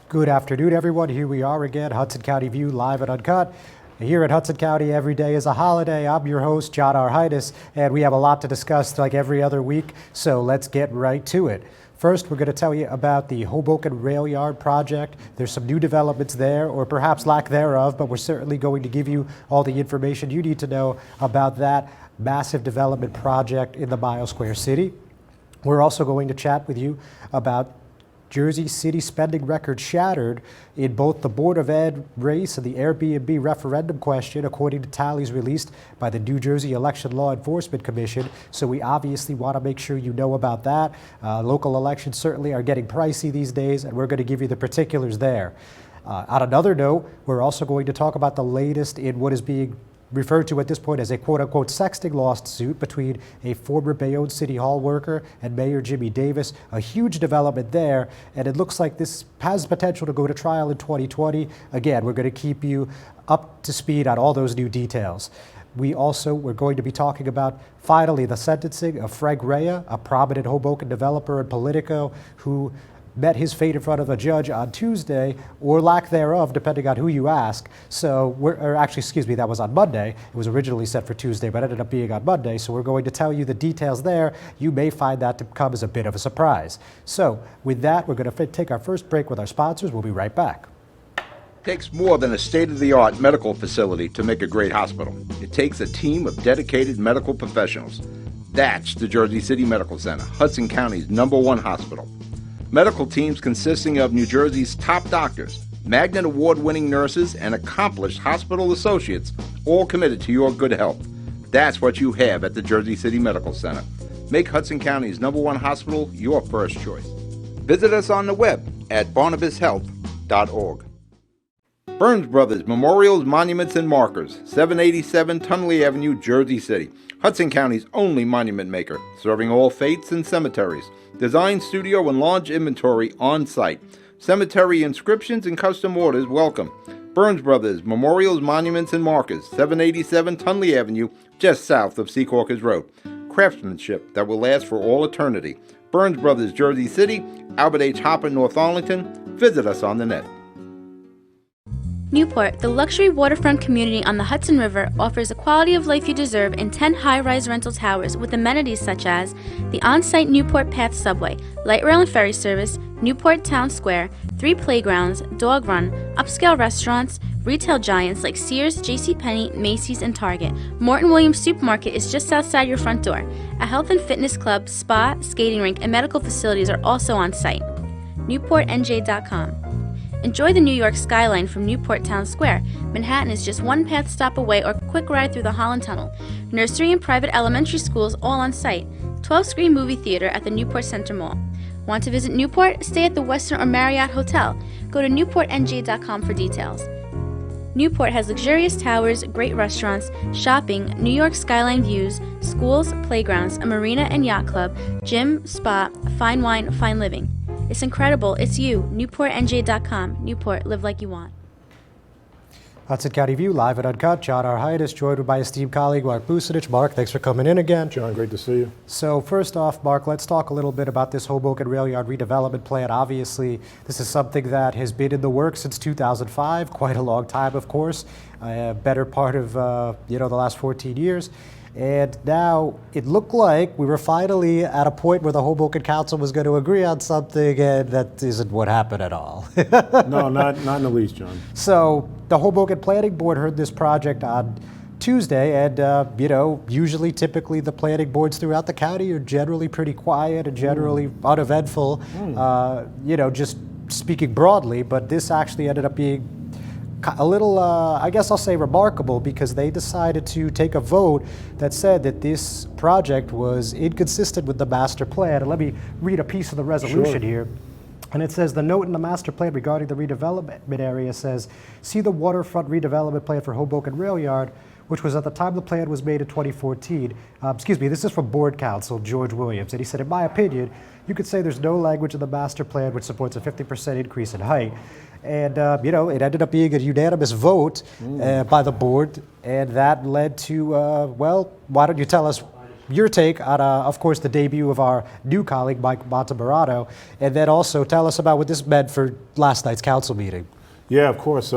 Good afternoon, everyone. Here we are again, Hudson County View, live and uncut. Here at Hudson County, every day is a holiday. I'm your host, John R. Hudson, and we have a lot to discuss like every other week, so let's get right to it. First, we're going to tell you about the Hoboken Rail Yard project. There's some new developments there, or perhaps lack thereof, but we're certainly going to give you all the information you need to know about that massive development project in the Mile Square City. We're also going to chat with you about Jersey City spending record shattered in both the Board of Ed race and the Airbnb referendum question, according to tallies released by the New Jersey Election Law Enforcement Commission. So we obviously want to make sure you know about that. Local elections certainly are getting pricey these days, and we're going to give you the particulars there. On another note, we're also going to talk about the latest in what is being referred to at this point as a quote-unquote sexting lawsuit between a former Bayonne City Hall worker and Mayor Jimmy Davis. A huge development there, and it looks like this has potential to go to trial in 2020. Again, we're going to keep you up to speed on all those new details. We're going to be talking about, finally, the sentencing of Frank Rea, a prominent Hoboken developer and Politico who met his fate in front of a judge on Tuesday, or lack thereof, depending on who you ask. That was on Monday. It was originally set for Tuesday, but ended up being on Monday, so we're going to tell you the details there. You may find that to come as a bit of a surprise. So with that, we're going to take our first break with our sponsors. We'll be right back. It takes more than a state-of-the-art medical facility to make a great hospital. It takes a team of dedicated medical professionals. That's the Jersey City Medical Center, Hudson County's #1 hospital. Medical teams consisting of New Jersey's top doctors, Magnet Award-winning nurses, and accomplished hospital associates, all committed to your good health. That's what you have at the Jersey City Medical Center. Make Hudson County's #1 hospital your first choice. Visit us on the web at barnabashealth.org. Burns Brothers Memorials, Monuments, and Markers, 787 Tunley Avenue, Jersey City. Hudson County's only monument maker, serving all faiths and cemeteries. Design, studio, and large inventory on site. Cemetery inscriptions and custom orders welcome. Burns Brothers Memorials, Monuments, and Markers, 787 Tunley Avenue, just south of Secaucus Road. Craftsmanship that will last for all eternity. Burns Brothers, Jersey City, Albert H. Hopper, North Arlington. Visit us on the net. Newport, the luxury waterfront community on the Hudson River, offers the quality of life you deserve in 10 high-rise rental towers with amenities such as the on-site Newport Path subway, light rail and ferry service, Newport Town Square, 3 playgrounds, dog run, upscale restaurants, retail giants like Sears, JCPenney, Macy's, and Target. Morton Williams Supermarket is just outside your front door. A health and fitness club, spa, skating rink, and medical facilities are also on site. NewportNJ.com. Enjoy the New York skyline from Newport Town Square. Manhattan is just one path stop away or quick ride through the Holland Tunnel. Nursery and private elementary schools all on site. 12-screen movie theater at the Newport Center Mall. Want to visit Newport? Stay at the Westin or Marriott Hotel. Go to NewportNJ.com for details. Newport has luxurious towers, great restaurants, shopping, New York skyline views, schools, playgrounds, a marina and yacht club, gym, spa, fine wine, fine living. It's incredible. It's you. NewportNJ.com. Newport. Live like you want. Hudson County View, live and uncut. John R. Hudson, joined with my esteemed colleague, Mark Bucinich. Mark, thanks for coming in again. John, great to see you. So first off, Mark, let's talk a little bit about this Hoboken Rail Yard redevelopment plan. Obviously, this is something that has been in the works since 2005, quite a long time, of course, better part of the last 14 years. And now it looked like we were finally at a point where the Hoboken Council was going to agree on something, and that isn't what happened at all. No, not in the least, John. So the Hoboken Planning Board heard this project on Tuesday, and usually, typically, the planning boards throughout the county are generally pretty quiet and generally uneventful. Just speaking broadly, but this actually ended up being a little, I guess I'll say remarkable, because they decided to take a vote that said that this project was inconsistent with the master plan. And let me read a piece of the resolution here. And it says the note in the master plan regarding the redevelopment area says, see the waterfront redevelopment plan for Hoboken Rail Yard, which was at the time the plan was made in 2014. This is from board counsel George Williams. And he said, in my opinion, you could say there's no language in the master plan which supports a 50% increase in height. And, it ended up being a unanimous vote by the board. And that led to, why don't you tell us your take on, of course, the debut of our new colleague, Mike Montemurado, and then also tell us about what this meant for last night's council meeting. Yeah, of course.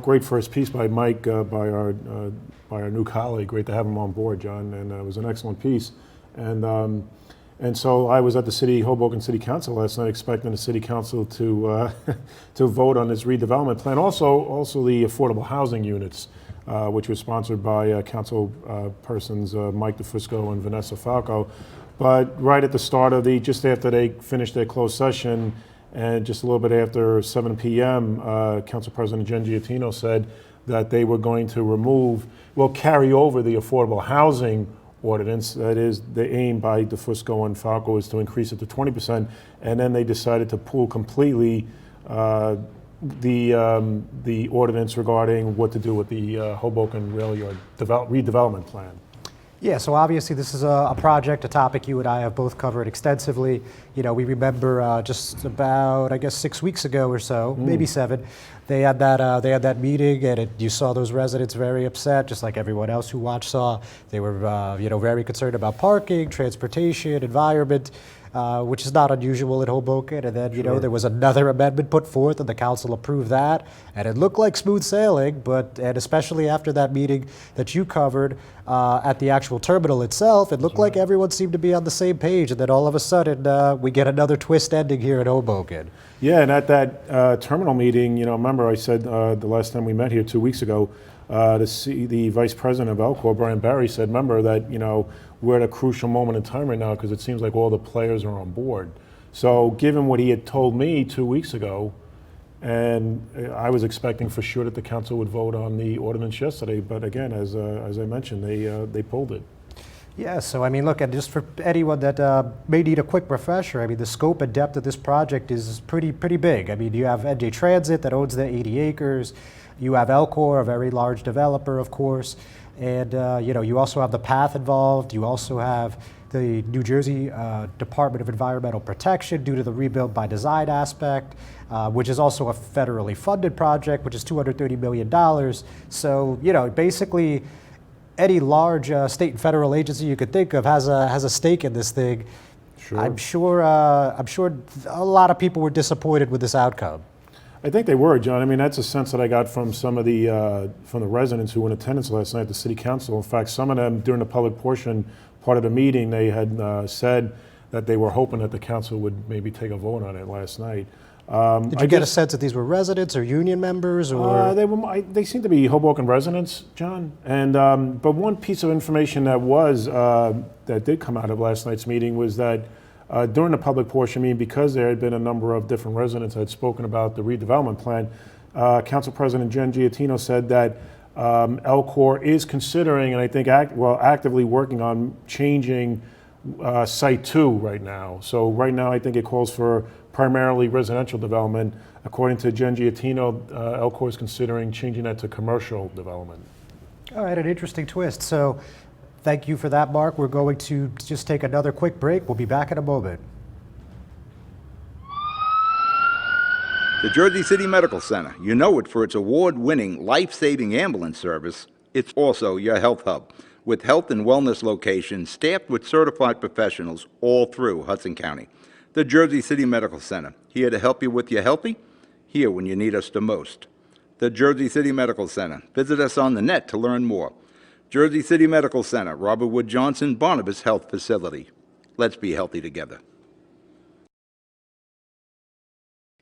Great first piece by Mike, by our new colleague. Great to have him on board, John, and it was an excellent piece. And so I was at the Hoboken City Council last night, expecting the City Council to to vote on this redevelopment plan. Also the affordable housing units, which was sponsored by council persons Mike DeFusco and Vanessa Falco. But right at the start of just after they finished their closed session, and just a little bit after 7 p.m., Council President Jen Giattino said that they were going to carry over the affordable housing ordinance. That is, the aim by DeFusco and Falco is to increase it to 20%, and then they decided to pull completely the ordinance regarding what to do with the Hoboken Rail Yard redevelopment plan. Yeah, so obviously this is a project, a topic you and I have both covered extensively. We remember just about, 6 weeks ago or so, maybe 7, they had that meeting, and you saw those residents very upset, just like everyone else who watched saw. They were, very concerned about parking, transportation, environment, which is not unusual in Hoboken. And then, there was another amendment put forth, and the council approved that, and it looked like smooth sailing. And especially after that meeting that you covered at the actual terminal itself, it looked like everyone seemed to be on the same page. And then all of a sudden, we get another twist ending here in Hoboken. Yeah, and at that terminal meeting, remember I said the last time we met here 2 weeks ago, the vice president of Elcor, Brian Barry, said, remember that, we're at a crucial moment in time right now because it seems like all the players are on board. So given what he had told me 2 weeks ago, and I was expecting for sure that the council would vote on the ordinance yesterday, but again, as I mentioned, they pulled it. Yeah, so look, and just for anyone that may need a quick refresher, the scope and depth of this project is pretty big. You have NJ Transit that owns the 80 acres. You have Elcor, a very large developer, of course. And, you also have the path involved. You also have the New Jersey Department of Environmental Protection due to the rebuild by design aspect, which is also a federally funded project, which is $230 million. So, basically, any large state and federal agency you could think of has a stake in this thing. Sure. I'm sure a lot of people were disappointed with this outcome. I think they were, John. That's a sense that I got from some of the residents who were in attendance last night at the city council. In fact, some of them during the public portion, part of the meeting, they had said that they were hoping that the council would maybe take a vote on it last night. Did you get a sense that these were residents or union members, or they seem to be Hoboken residents, John. And but one piece of information that did come out of last night's meeting was that during the public portion, because there had been a number of different residents that had spoken about the redevelopment plan, Council President Jen Giattino said that Elcor is considering, and I think actively working on changing Site 2 right now. So right now, I think it calls for primarily residential development. According to Jen Giattino, Elcor is considering changing that to commercial development. All right, an interesting twist. So thank you for that, Mark. We're going to just take another quick break. We'll be back in a moment. The Jersey City Medical Center. You know it for its award-winning, life-saving ambulance service. It's also your health hub, with health and wellness locations staffed with certified professionals all through Hudson County. The Jersey City Medical Center, here to help you with your healthy, here when you need us the most. The Jersey City Medical Center. Visit us on the net to learn more. Jersey City Medical Center, Robert Wood Johnson, Barnabas Health Facility. Let's be healthy together.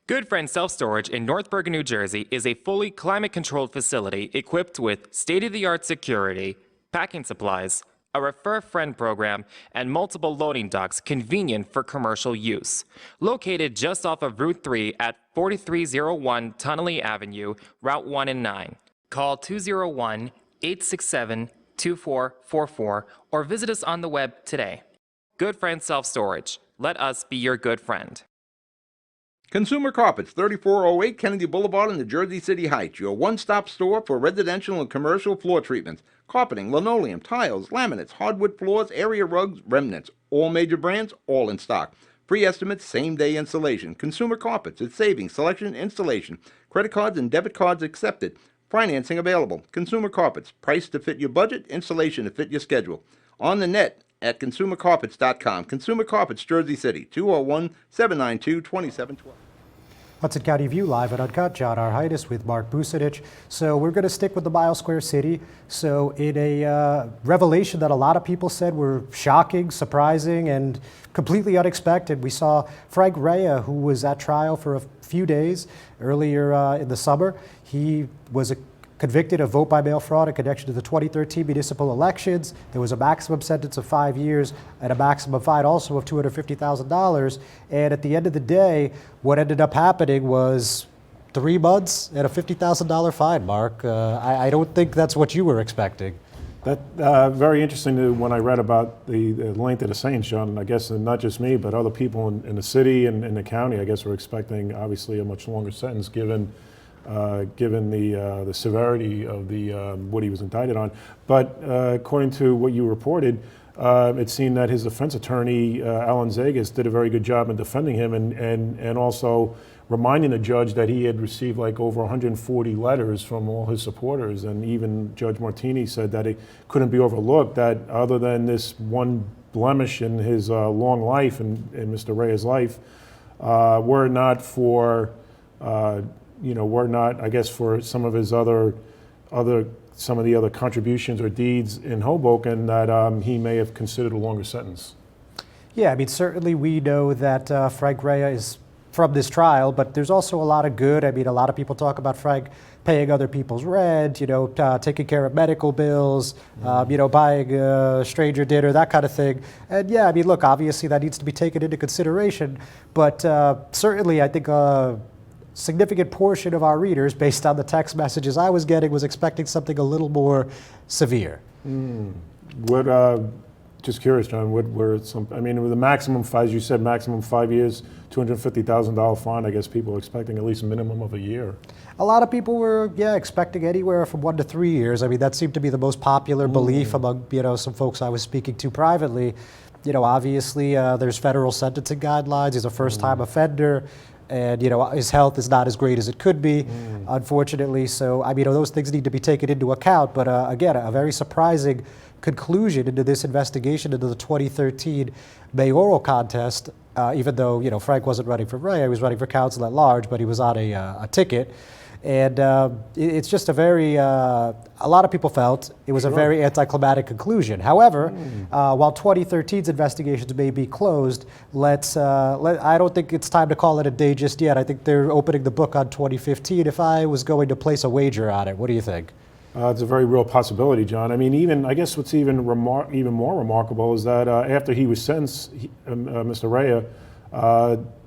Good Friend Self Storage in North Bergen, New Jersey is a fully climate-controlled facility equipped with state-of-the-art security, packing supplies, a Refer Friend program, and multiple loading docks convenient for commercial use. Located just off of Route 3 at 4301 Tunnelly Avenue, Route 1 and 9. Call 201-867-2444 or visit us on the web today. Good Friend Self Storage. Let us be your good friend. Consumer Carpets, 3408 Kennedy Boulevard in the Jersey City Heights, your one-stop store for residential and commercial floor treatments, carpeting, linoleum, tiles, laminates, hardwood floors, area rugs, remnants, all major brands, all in stock. Free estimates, same-day installation. Consumer Carpets, it's savings, selection, installation. Credit cards and debit cards accepted. Financing available. Consumer Carpets, price to fit your budget, installation to fit your schedule. On the net at consumercarpets.com. Consumer Carpets, Jersey City, 201-792-2712. Hudson County View live at Uncut. John R. Hydus with Mark Bucinich. So we're going to stick with the Mile Square City. So in a revelation that a lot of people said were shocking, surprising, and completely unexpected, we saw Frank Rea, who was at trial for a few days earlier in the summer. He was convicted of vote-by-mail fraud in connection to the 2013 municipal elections. There was a maximum sentence of 5 years and a maximum fine also of $250,000. And at the end of the day, what ended up happening was 3 months and a $50,000 fine, Mark. I don't think that's what you were expecting. That very interesting when I read about the length of the sentence, John. I guess not just me, but other people in the city and in the county, I guess, were expecting obviously a much longer sentence given the severity of what he was indicted on. But according to what you reported, it seemed that his defense attorney, Alan Zagas, did a very good job in defending him and also reminding the judge that he had received like over 140 letters from all his supporters. And even Judge Martini said that it couldn't be overlooked that other than this one blemish in his long life and in Mr. Rea's life, were it not for were not, I guess, for some of his some of the other contributions or deeds in Hoboken, that he may have considered a longer sentence. Yeah, I mean, certainly we know that Frank Rea is from this trial, but there's also a lot of good. I mean, a lot of people talk about Frank paying other people's rent, taking care of medical bills, buying a stranger dinner, that kind of thing. And yeah, I mean, look, obviously that needs to be taken into consideration, but certainly I think significant portion of our readers, based on the text messages I was getting, was expecting something a little more severe. Just curious, John, what were some, I mean, with the maximum, as you said, maximum 5 years, $250,000 fine, I guess people were expecting at least a minimum of a year. A lot of people were, expecting anywhere from 1 to 3 years. I mean, that seemed to be the most popular belief among, some folks I was speaking to privately. Obviously, there's federal sentencing guidelines. He's a first-time offender. And his health is not as great as it could be, unfortunately. So I mean, those things need to be taken into account. But again, a very surprising conclusion into this investigation into the 2013 mayoral contest. Even though Frank wasn't running for mayor, he was running for council at large, but he was on a ticket. And it's just a lot of people felt it was a very anticlimactic conclusion. However, while 2013's investigations may be closed, I don't think it's time to call it a day just yet. I think they're opening the book on 2015. If I was going to place a wager on it, what do you think? It's a very real possibility, John. I mean, I guess what's even more remarkable is that after he was sentenced, Mr. Rea,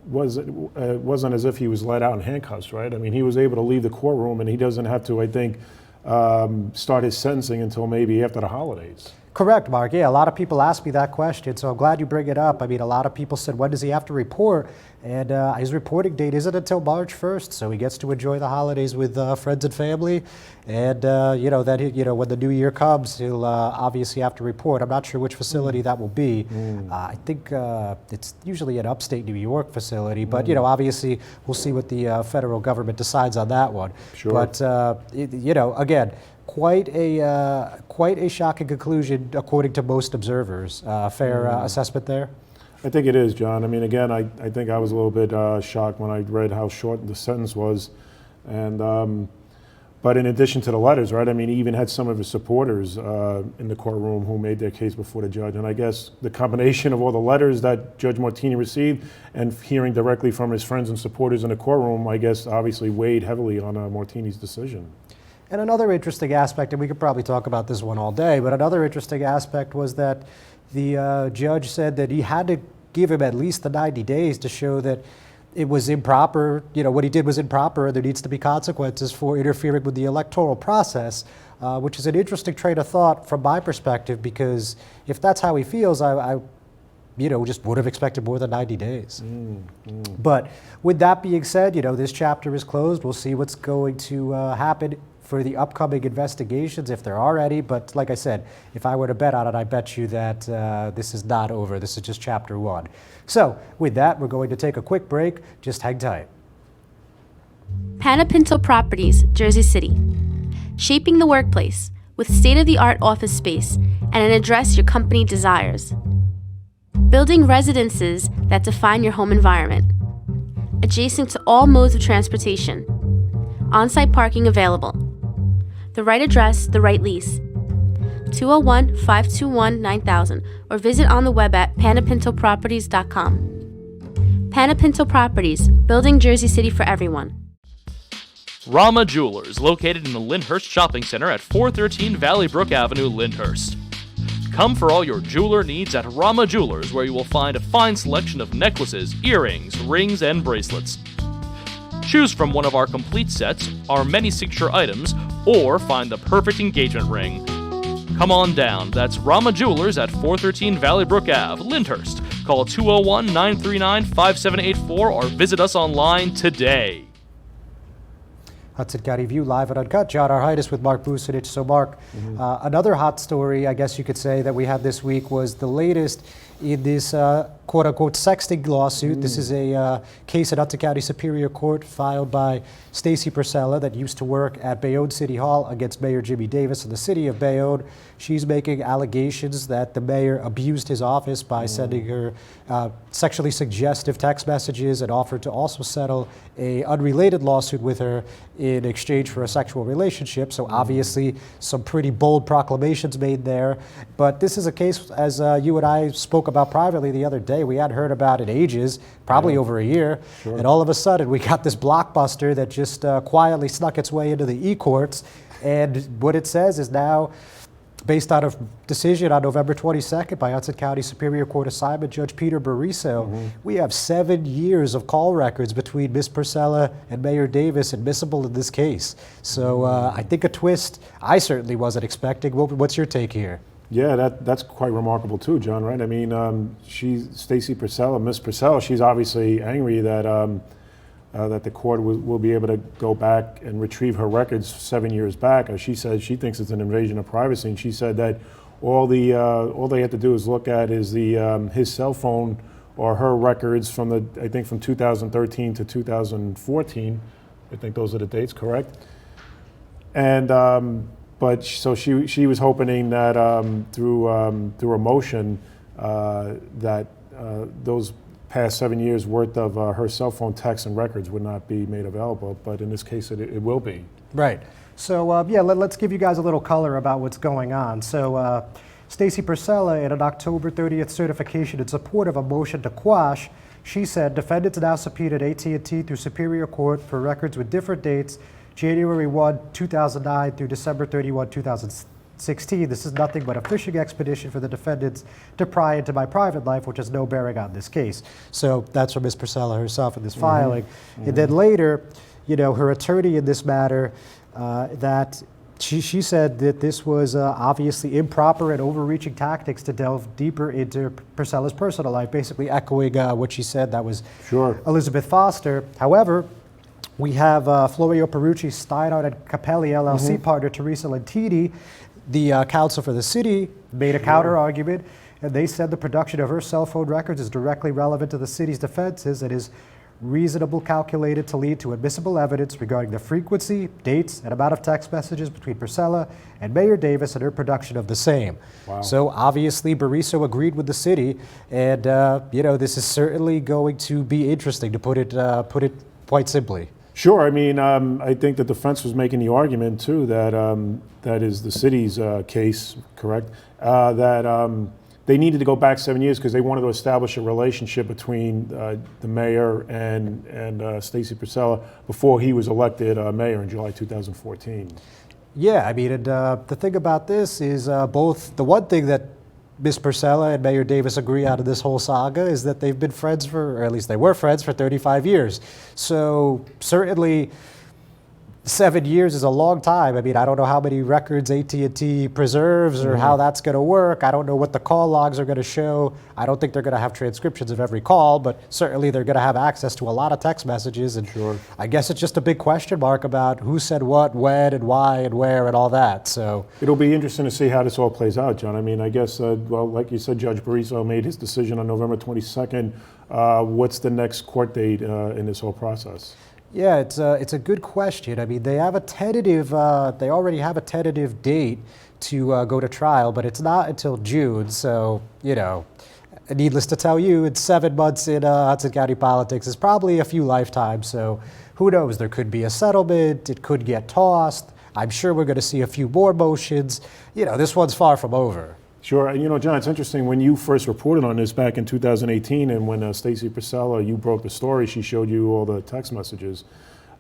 it wasn't as if he was let out in handcuffs, right? I mean, he was able to leave the courtroom, and he doesn't have to, I think, start his sentencing until maybe after the holidays. Correct, Mark. Yeah, a lot of people ask me that question, so I'm glad you bring it up. I mean, a lot of people said, when does he have to report? And his reporting date isn't until March 1st, so he gets to enjoy the holidays with friends and family. And, when the new year comes, he'll obviously have to report. I'm not sure which facility that will be. I think it's usually an upstate New York facility, but, obviously we'll see what the federal government decides on that one. Sure. But, again, quite a shocking conclusion according to most observers. Fair assessment there? I think it is, John. I mean, again, I think I was a little bit shocked when I read how short the sentence was. And but in addition to the letters, right, I mean, he even had some of his supporters in the courtroom who made their case before the judge. And I guess the combination of all the letters that Judge Martini received and hearing directly from his friends and supporters in the courtroom, I guess obviously weighed heavily on Martini's decision. And another interesting aspect, and we could probably talk about this one all day, but another interesting aspect was that the judge said that he had to give him at least the 90 days to show that it was improper, what he did was improper, and there needs to be consequences for interfering with the electoral process, which is an interesting train of thought from my perspective, because if that's how he feels, I just would have expected more than 90 days. But with that being said, this chapter is closed. We'll see what's going to happen for the upcoming investigations, if there are any. But like I said, if I were to bet on it, I bet you that this is not over. This is just chapter 1. So with that, we're going to take a quick break. Just hang tight. Panapinto Properties, Jersey City. Shaping the workplace with state-of-the-art office space and an address your company desires. Building residences that define your home environment. Adjacent to all modes of transportation. On-site parking available. The right address, the right lease. 201-521-9000 or visit on the web at panapintoproperties.com. Panapinto Properties, building Jersey City for everyone. Rama Jewelers, located in the Lyndhurst Shopping Center at 413 Valley Brook Avenue, Lyndhurst. Come for all your jeweler needs at Rama Jewelers, where you will find a fine selection of necklaces, earrings, rings, and bracelets. Choose from one of our complete sets, our many signature items, or find the perfect engagement ring. Come on down. That's Rama Jewelers at 413 Valley Brook Ave, Lyndhurst. Call 201-939-5784 or visit us online today. Hudson County View, live and uncut. John Arhitis with Mark Bucinich. So, Mark, another hot story, I guess you could say, that we had this week was the latest in this quote-unquote sexting lawsuit. This is a case at Hudson County Superior Court filed by Stacy Purcella that used to work at Bayonne City Hall against Mayor Jimmy Davis in the city of Bayonne. She's making allegations that the mayor abused his office by sending her sexually suggestive text messages and offered to also settle a unrelated lawsuit with her in exchange for a sexual relationship. So obviously some pretty bold proclamations made there. But this is a case, as you and I spoke about privately the other day, we hadn't heard about in ages, probably over a year. Sure. And all of a sudden we got this blockbuster that just quietly snuck its way into the e-courts. And what it says is now, based on a decision on November 22nd by Hudson County Superior Court assignment Judge Peter Bariso, we have 7 years of call records between Ms. Purcella and Mayor Davis admissible in this case. So I think a twist I certainly wasn't expecting. What's your take here? Yeah, that's quite remarkable too, John, right? I mean, Stacy Purcella, Miss Purcella, she's obviously angry that that the court will be able to go back and retrieve her records 7 years back. As she said, she thinks it's an invasion of privacy, and she said that all they have to do is look at is his cell phone or her records from I think from 2013 to 2014. I think those are the dates, correct? And but so she was hoping that through a motion that those past 7 years worth of her cell phone texts and records would not be made available, but in this case it will be. Right. So yeah, let's give you guys a little color about what's going on. So Stacy Purcella, in an October 30th certification in support of a motion to quash, she said defendants now subpoenaed AT&T through Superior Court for records with different dates, January 1, 2009 through December 31, 2016. This is nothing but a fishing expedition for the defendants to pry into my private life, which has no bearing on this case. So that's from Ms. Purcella herself in this filing. And then later, her attorney in this matter, that she said that this was obviously improper and overreaching tactics to delve deeper into Purcella's personal life, basically echoing what she said. That was Elizabeth Foster. However, we have Florio Perucci, Steinhardt and Capelli LLC partner Teresa Lentini, the counsel for the city, made a counter argument, and they said the production of her cell phone records is directly relevant to the city's defenses and is reasonable calculated to lead to admissible evidence regarding the frequency, dates, and amount of text messages between Purcella and Mayor Davis and her production of the same. Wow. So obviously Bariso agreed with the city, and this is certainly going to be interesting, to put it quite simply. Sure. I mean, I think the defense was making the argument too that that is the city's case, correct? That they needed to go back 7 years because they wanted to establish a relationship between the mayor and Stacy Purcella before he was elected mayor in July 2014. Yeah, I mean, and the thing about this is both the one thing that Ms. Purcella and Mayor Davis agree out of this whole saga is that they've been friends or at least they were friends for 35 years. So certainly 7 years is a long time. I mean, I don't know how many records AT&T preserves or how that's going to work. I don't know what the call logs are going to show. I don't think they're going to have transcriptions of every call, but certainly they're going to have access to a lot of text messages. And I guess it's just a big question mark about who said what, when, and why, and where, and all that. So it'll be interesting to see how this all plays out, John. I mean, I guess, well, like you said, Judge Barriso made his decision on November 22nd. What's the next court date in this whole process? Yeah, it's a good question. I mean, they have a tentative, they already have a tentative date to go to trial, but it's not until June. So, you know, needless to tell you, it's 7 months in Hudson County politics. It's probably a few lifetimes. So who knows? There could be a settlement. It could get tossed. I'm sure we're going to see a few more motions. You know, this one's far from over. Sure. And, you know, John, it's interesting when you first reported on this back in 2018 and when Stacey Priscilla, you broke the story, she showed you all the text messages.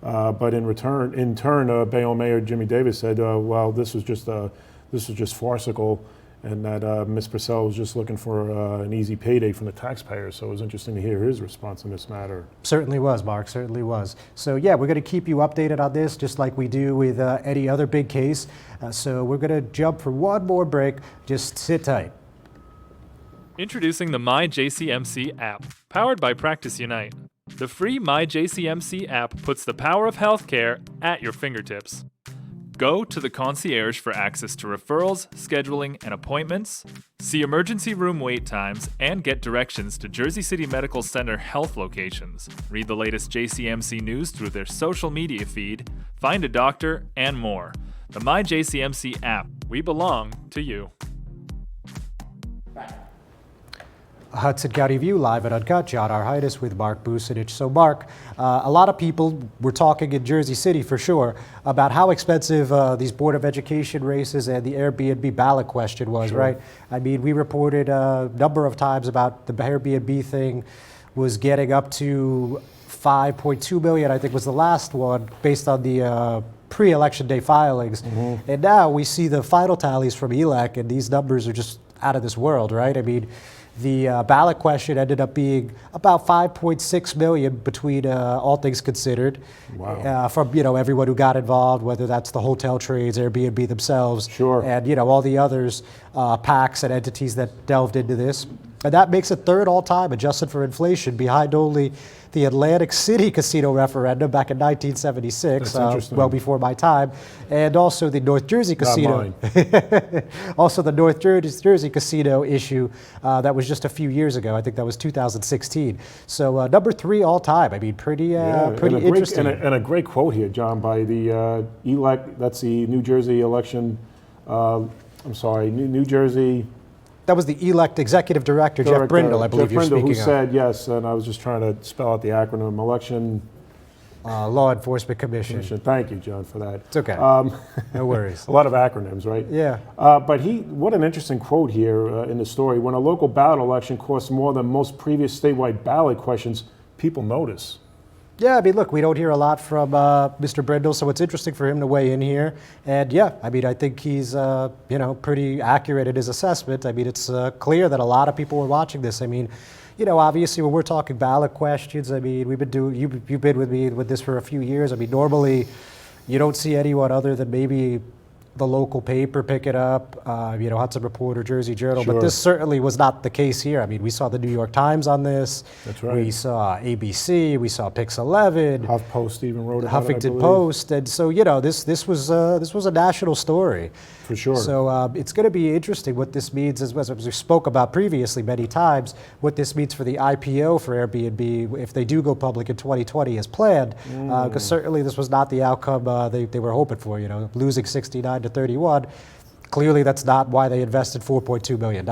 But in turn, Bayonne Mayor Jimmy Davis said, well, this was just farcical, and that Ms. Priscilla was just looking for an easy payday from the taxpayers. So it was interesting to hear his response on this matter. Certainly was, Mark, certainly was. So yeah, we're going to keep you updated on this just like we do with any other big case. So we're going to jump for one more break. Just sit tight. Introducing the MyJCMC app, powered by Practice Unite. The free MyJCMC app puts the power of healthcare at your fingertips. Go to the concierge for access to referrals, scheduling, and appointments, see emergency room wait times, and get directions to Jersey City Medical Center health locations. Read the latest JCMC news through their social media feed, find a doctor, and more. The MyJCMC app. We belong to you. Hudson County View, live and uncut. John Arhitis with Mark Bucinich. So Mark, a lot of people were talking in Jersey City for sure about how expensive these Board of Education races and the Airbnb ballot question was, right? I mean, we reported a number of times about the Airbnb thing was getting up to $5.2 million, I think was the last one, based on the pre-election day filings. And now we see the final tallies from ELEC, and these numbers are just out of this world, right? I mean, the ballot question ended up being about $5.6 million between all things considered. Wow. From, you know, everyone who got involved, whether that's the hotel trades, Airbnb themselves, and, you know, all the others, PACs and entities that delved into this. And that makes it third all time, adjusted for inflation, behind only the Atlantic City casino referendum back in 1976, well before my time, and also the North Jersey casino. Also the North Jersey casino issue that was just a few years ago. I think that was 2016. So number 3 all time. I mean, pretty interesting. And a great quote here, John, by the ELEC. That's the New Jersey election. New Jersey. That was the ELECT Executive Director, Jeff Brindle, I believe you're speaking of. Who said, yes, and I was just trying to spell out the acronym, Election... Law Enforcement Commission. Thank you, John, for that. It's okay. No worries. A lot of acronyms, right? Yeah. But what an interesting quote here in the story. When a local ballot election costs more than most previous statewide ballot questions, people notice. Yeah, I mean, look, we don't hear a lot from Mr. Brindle, so it's interesting for him to weigh in here. And yeah, I mean, I think he's, you know, pretty accurate in his assessment. I mean, it's clear that a lot of people were watching this. I mean, you know, obviously when we're talking ballot questions, I mean, you've been with me with this for a few years. I mean, normally you don't see anyone other than maybe the local paper pick it up, you know, Hudson Reporter, Jersey Journal, but this certainly was not the case here. I mean, we saw the New York Times on this. That's right. We saw ABC, we saw Pix 11. HuffPost even wrote about it, I Huffington believe. Post, and so, you know, this was a national story. For sure. So it's going to be interesting what this means, as we spoke about previously many times, what this means for the IPO for Airbnb if they do go public in 2020 as planned, because certainly this was not the outcome they were hoping for, you know, losing 69 to 31. Clearly that's not why they invested $4.2 million.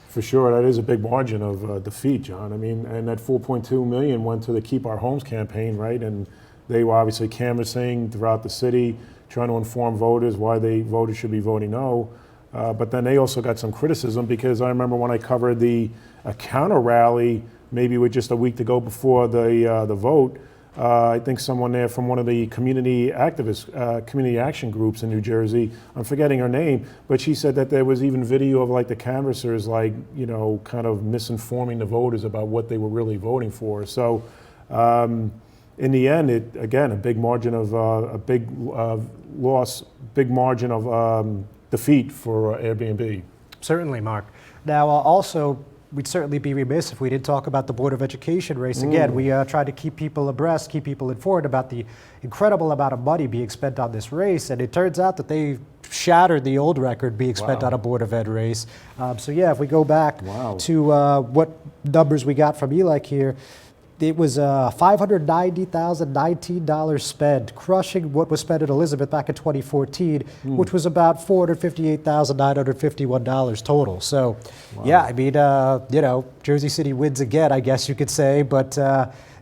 For sure, that is a big margin of defeat, John. I mean, and that $4.2 million went to the Keep Our Homes campaign, right? And they were obviously canvassing throughout the city, trying to inform voters why voters should be voting no. But then they also got some criticism because I remember when I covered a counter rally, maybe with just a week to go before the vote, I think someone there from one of the community activists, community action groups in New Jersey, I'm forgetting her name, but she said that there was even video of like the canvassers, like, you know, kind of misinforming the voters about what they were really voting for. So, in the end, a big margin of loss, big margin of defeat for Airbnb. Certainly, Mark. Now, also, we'd certainly be remiss if we didn't talk about the Board of Education race. Again, we tried to keep people abreast, keep people informed about the incredible amount of money being spent on this race, and it turns out that they shattered the old record being spent on a Board of Ed race. So yeah, if we go back to what numbers we got from ELEC here, it was $590,019 spent, crushing what was spent at Elizabeth back in 2014, which was about $458,951 total. So, yeah, I mean, Jersey City wins again, I guess you could say, but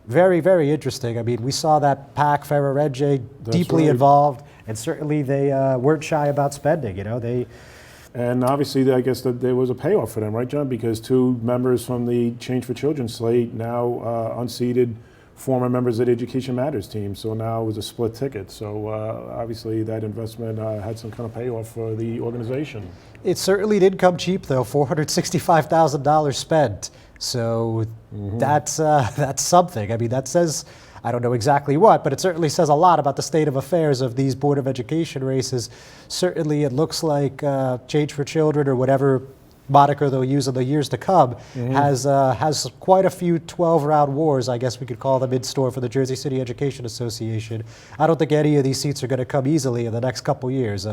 very, very interesting. I mean, we saw that PAC Ferraregge deeply involved, and certainly they weren't shy about spending. And obviously, I guess that there was a payoff for them, right, John? Because 2 members from the Change for Children slate now unseated former members of the Education Matters team. So now it was a split ticket. So obviously, that investment had some kind of payoff for the organization. It certainly did come cheap, though. $465,000 spent. So that's something. I mean, that says, I don't know exactly what, but it certainly says a lot about the state of affairs of these Board of Education races. Certainly, it looks like Change for Children, or whatever moniker they'll use in the years to come, has quite a few 12-round wars, I guess we could call them, in store for the Jersey City Education Association. I don't think any of these seats are going to come easily in the next couple years.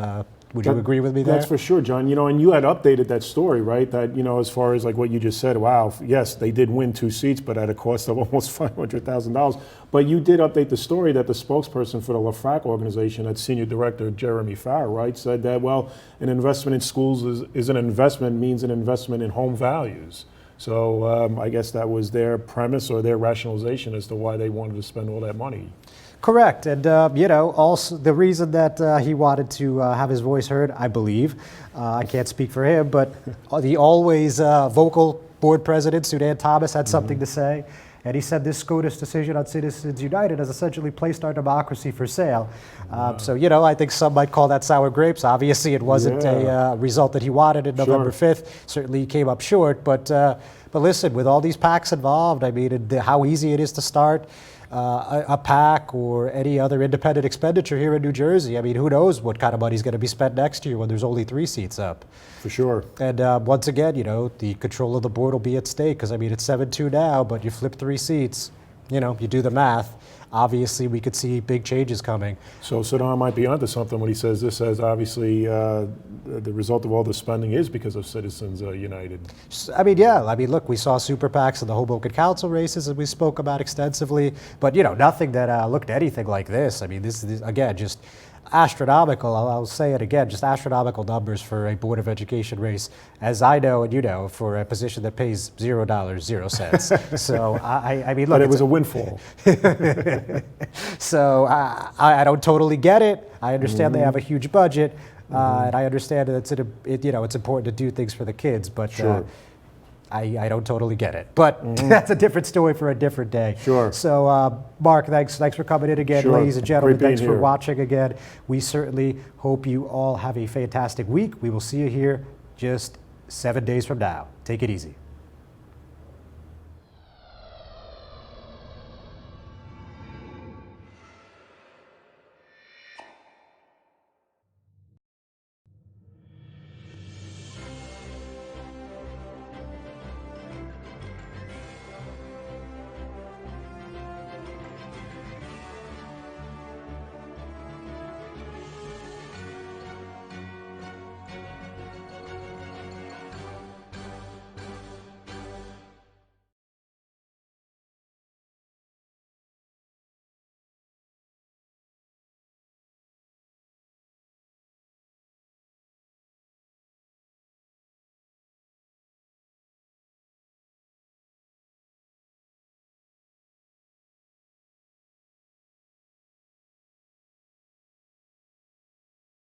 Would you agree with me there? That's for sure, John. And you had updated that story, right? That, as far as like what you just said, wow, yes, they did win 2 seats, but at a cost of almost $500,000. But you did update the story that the spokesperson for the LaFrac organization, that senior director, Jeremy Farr, right, said that, well, an investment in schools is an investment, means an investment in home values. So I guess that was their premise or their rationalization as to why they wanted to spend all that money. Correct. And, also the reason that he wanted to have his voice heard, I believe, I can't speak for him, but the always vocal board president, Sudan Thomas, had something to say. And he said this SCOTUS decision on Citizens United has essentially placed our democracy for sale. So, I think some might call that sour grapes. Obviously, it wasn't a result that he wanted on November 5th. Certainly, he came up short. But listen, with all these PACs involved, I mean, how easy it is to start a PAC or any other independent expenditure here in New Jersey. I mean, who knows what kind of money is going to be spent next year when there's only 3 seats up. For sure. And once again, the control of the board will be at stake, because, I mean, it's 7-2 now, but you flip 3 seats, you do the math. Obviously, we could see big changes coming. So Saddam might be onto something when he says this, as obviously the result of all the spending is because of Citizens United. I mean, yeah. I mean, look, we saw super PACs in the Hoboken Council races, as we spoke about extensively, but, nothing that looked anything like this. I mean, this is, again, just astronomical. I'll say it again, just astronomical numbers for a Board of Education race, as I know and for a position that pays $0, 0 cents. So I mean, look, but it was a windfall. So I don't totally get it. I understand they have a huge budget, and I understand that it's important to do things for the kids, but. Sure. I don't totally get it, but that's a different story for a different day. Sure. So, Mark, thanks for coming in again, Sure. ladies and gentlemen. Great being Thanks for here. watching again. We certainly hope you all have a fantastic week. We will see you here just 7 days from now. Take it easy.